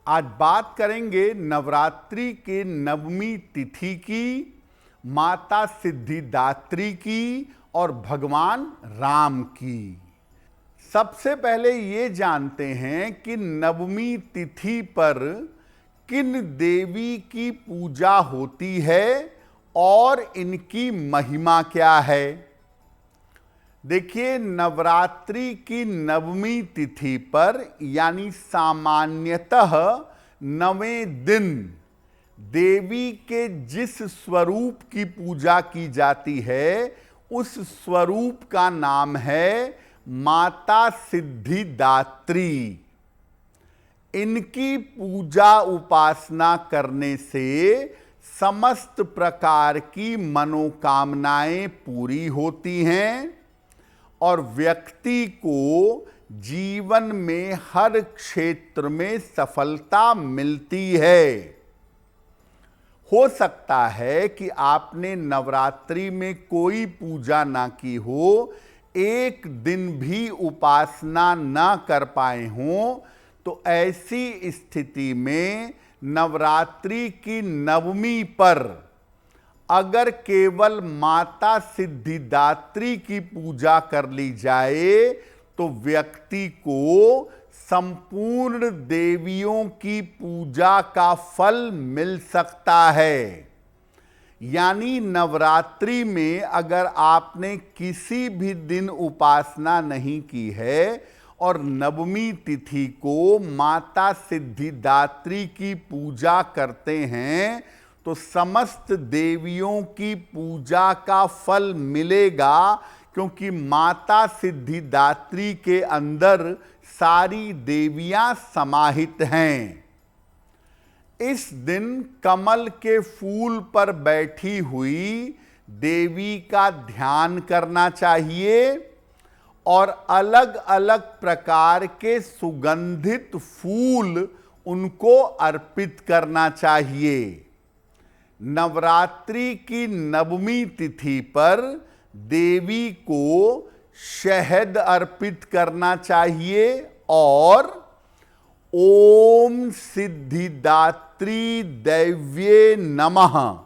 आज बात करेंगे नवरात्रि के नवमी तिथि की, माता सिद्धिदात्री की और भगवान राम की। सबसे पहले ये जानते हैं कि नवमी तिथि पर किन देवी की पूजा होती है और इनकी महिमा क्या है। देखिए, नवरात्रि की नवमी तिथि पर यानी सामान्यतः 9वें दिन देवी के जिस स्वरूप की पूजा की जाती है उस स्वरूप का नाम है माता सिद्धिदात्री। इनकी पूजा उपासना करने से समस्त प्रकार की मनोकामनाएं पूरी होती हैं और व्यक्ति को जीवन में हर क्षेत्र में सफलता मिलती है। हो सकता है कि आपने नवरात्रि में कोई पूजा ना की हो, एक दिन भी उपासना ना कर पाए हों, तो ऐसी स्थिति में नवरात्रि की नवमी पर अगर केवल माता सिद्धिदात्री की पूजा कर ली जाए तो व्यक्ति को संपूर्ण देवियों की पूजा का फल मिल सकता है। यानी नवरात्रि में अगर आपने किसी भी दिन उपासना नहीं की है और नवमी तिथि को माता सिद्धिदात्री की पूजा करते हैं तो समस्त देवियों की पूजा का फल मिलेगा, क्योंकि माता सिद्धिदात्री के अंदर सारी देवियां समाहित हैं। इस दिन कमल के फूल पर बैठी हुई देवी का ध्यान करना चाहिए और अलग अलग प्रकार के सुगंधित फूल उनको अर्पित करना चाहिए। नवरात्रि की नवमी तिथि पर देवी को शहद अर्पित करना चाहिए और ओम सिद्धिदात्री दैव्ये नमः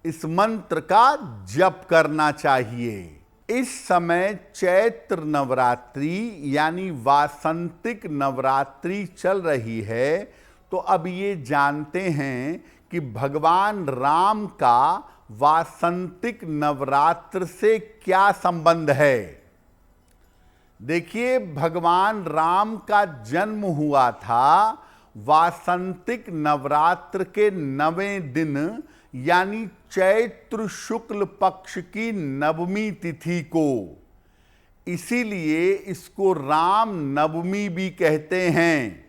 इस मंत्र का जप करना चाहिए। इस समय चैत्र नवरात्रि यानी वासंतिक नवरात्रि चल रही है, तो अब ये जानते हैं कि भगवान राम का वासंतिक नवरात्र से क्या संबंध है। देखिए, भगवान राम का जन्म हुआ था वासंतिक नवरात्र के 9वें दिन यानी चैत्र शुक्ल पक्ष की नवमी तिथि को। इसीलिए इसको राम नवमी भी कहते हैं।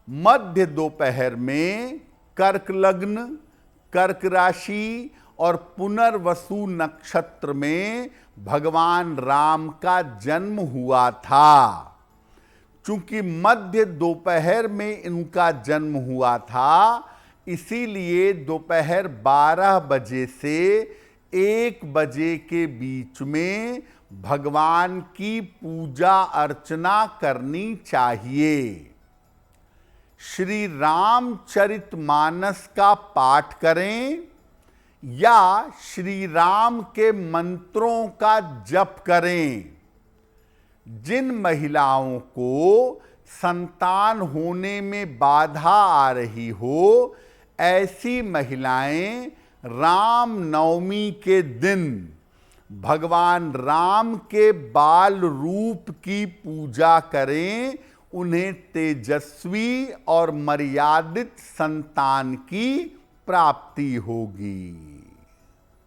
मध्य दोपहर में कर्क लग्न, कर्क राशि और पुनर्वसु नक्षत्र में भगवान राम का जन्म हुआ था। चूंकि मध्य दोपहर में इनका जन्म हुआ था, इसीलिए दोपहर 12 बजे से 1 बजे के बीच में भगवान की पूजा अर्चना करनी चाहिए। श्री रामचरितमानस का पाठ करें या श्री राम के मंत्रों का जप करें। जिन महिलाओं को संतान होने में बाधा आ रही हो, ऐसी महिलाएं राम नवमी के दिन भगवान राम के बाल रूप की पूजा करें। उन्हें तेजस्वी और मर्यादित संतान की प्राप्ति होगी।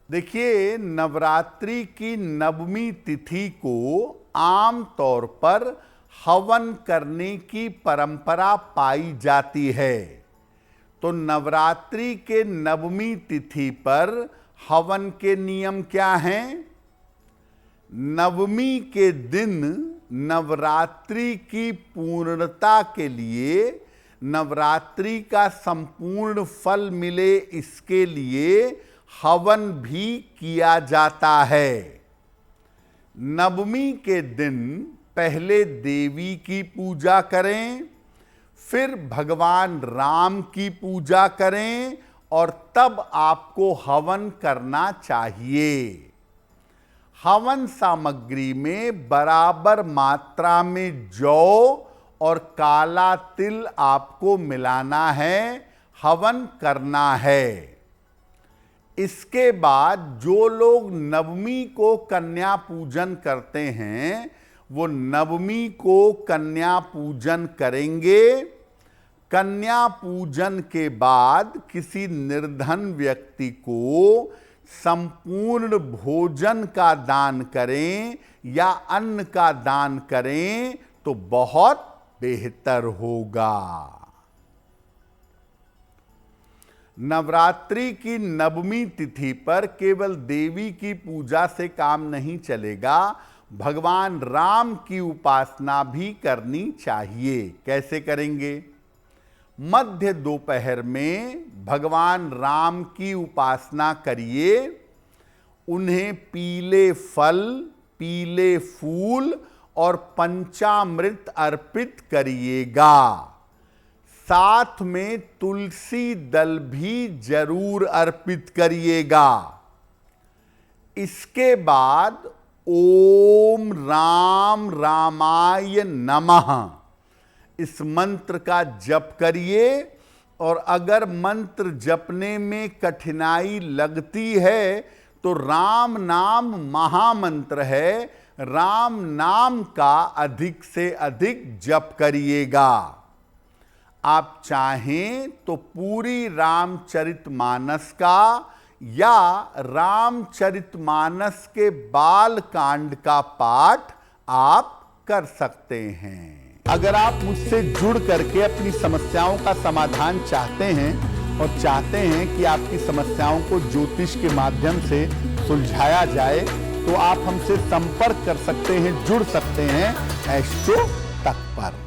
देखिए, नवरात्रि की नवमी तिथि को आम तौर पर हवन करने की परंपरा पाई जाती है। तो नवरात्रि के नवमी तिथि पर हवन के नियम क्या हैं? नवमी के दिन नवरात्रि की पूर्णता के लिए, नवरात्रि का संपूर्ण फल मिले इसके लिए हवन भी किया जाता है। नवमी के दिन पहले देवी की पूजा करें, फिर भगवान राम की पूजा करें और तब आपको हवन करना चाहिए। हवन सामग्री में बराबर मात्रा में जौ और काला तिल आपको मिलाना है, हवन करना है। इसके बाद जो लोग नवमी को कन्या पूजन करते हैं वो नवमी को कन्या पूजन करेंगे। कन्या पूजन के बाद किसी निर्धन व्यक्ति को संपूर्ण भोजन का दान करें या अन्न का दान करें तो बहुत बेहतर होगा। नवरात्रि की नवमी तिथि पर केवल देवी की पूजा से काम नहीं चलेगा, भगवान राम की उपासना भी करनी चाहिए। कैसे करेंगे? मध्य दोपहर में भगवान राम की उपासना करिए। उन्हें पीले फल, पीले फूल और पंचामृत अर्पित करिएगा। साथ में तुलसी दल भी जरूर अर्पित करिएगा। इसके बाद ओम राम रामाय नमः इस मंत्र का जप करिए। और अगर मंत्र जपने में कठिनाई लगती है तो राम नाम महामंत्र है, राम नाम का अधिक से अधिक जप करिएगा। आप चाहें तो पूरी रामचरितमानस का या रामचरितमानस के बाल कांड का पाठ आप कर सकते हैं। अगर आप मुझसे जुड़ करके अपनी समस्याओं का समाधान चाहते हैं और चाहते हैं कि आपकी समस्याओं को ज्योतिष के माध्यम से सुलझाया जाए तो आप हमसे संपर्क कर सकते हैं, जुड़ सकते हैं एस्ट्रो तक पर।